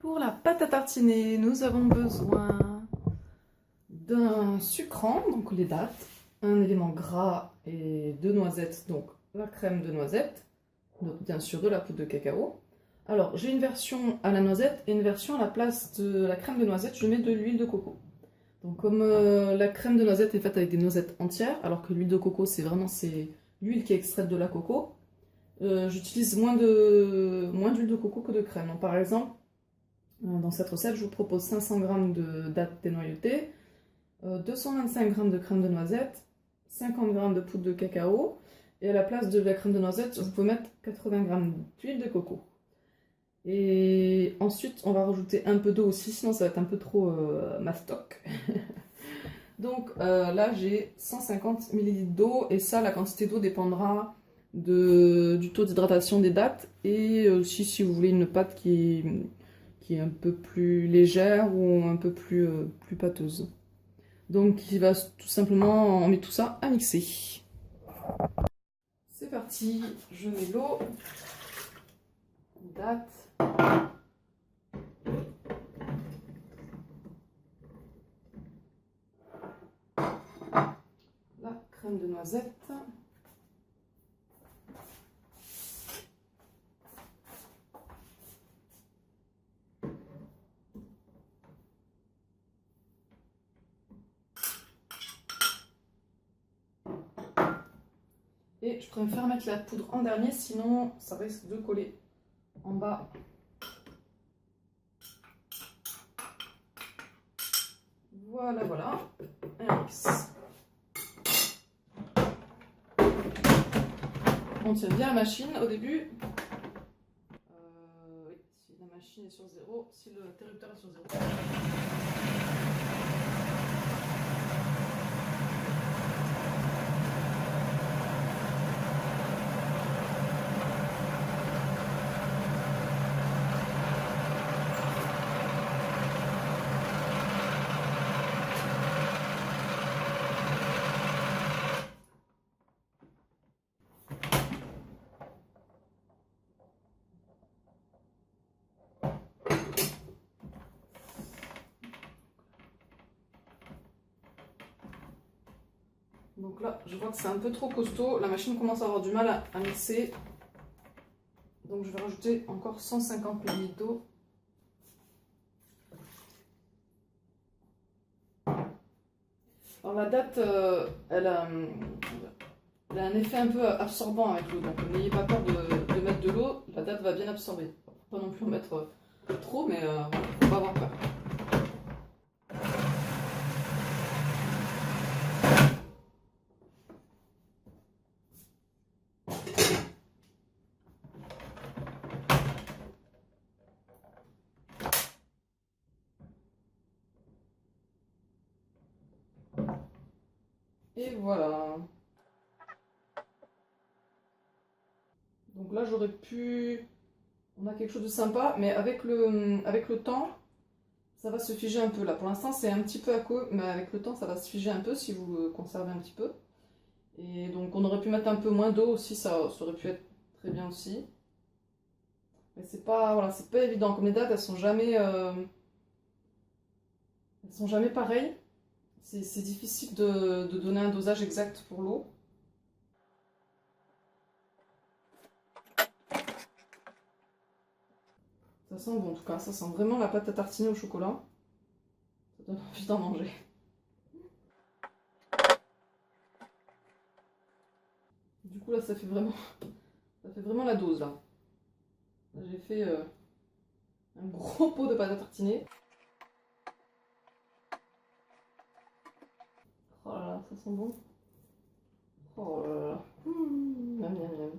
Pour la pâte à tartiner, nous avons besoin d'un sucrant, donc les dattes, un élément gras et deux noisettes, donc la crème de noisette, donc bien sûr de la poudre de cacao. Alors j'ai une version à la noisette et une version à la place de la crème de noisette, je mets de l'huile de coco. Donc comme la crème de noisette est faite avec des noisettes entières, alors que l'huile de coco c'est l'huile qui est extraite de la coco, j'utilise moins d'huile de coco que de crème. Donc, par exemple, dans cette recette, je vous propose 500 g de dattes dénoyautées, 225 g de crème de noisette, 50 g de poudre de cacao, et à la place de la crème de noisette, vous pouvez mettre 80 g d'huile de coco. Et ensuite, on va rajouter un peu d'eau aussi, sinon ça va être un peu trop mastoc. Donc là, j'ai 150 ml d'eau, et ça, la quantité d'eau dépendra du taux d'hydratation des dattes, et aussi si vous voulez une pâte qui est un peu plus légère ou un peu plus pâteuse. Donc il va tout simplement, on met tout ça à mixer. C'est parti, je mets l'eau, date, la crème de noisette, et je préfère mettre la poudre en dernier, sinon ça risque de coller en bas. Voilà, voilà, un mix. On tient bien la machine au début. Oui, si la machine est sur 0, si le interrupteur est sur 0. Donc là, je vois que c'est un peu trop costaud. La machine commence à avoir du mal à mixer. Donc je vais rajouter encore 150 ml d'eau. Alors la date, elle a un effet un peu absorbant avec l'eau. Donc n'ayez pas peur de mettre de l'eau. La date va bien absorber. Pas non plus en mettre trop, mais faut pas avoir peur. Et voilà. Donc là, j'aurais pu... On a quelque chose de sympa, mais avec le temps, ça va se figer un peu. Là, pour l'instant, c'est un petit peu à queue, mais avec le temps, ça va se figer un peu si vous le conservez un petit peu. Et donc, on aurait pu mettre un peu moins d'eau aussi, ça aurait pu être très bien aussi. Mais c'est pas, voilà, c'est pas évident. Comme les dates, elles sont jamais pareilles. C'est difficile de donner un dosage exact pour l'eau. Ça sent bon en tout cas, ça sent vraiment la pâte à tartiner au chocolat. Ça donne envie d'en manger. Du coup là ça fait vraiment la dose là. Là j'ai fait un gros pot de pâte à tartiner. Oh là là, ça sent bon. Oh là là. Miam miam miam.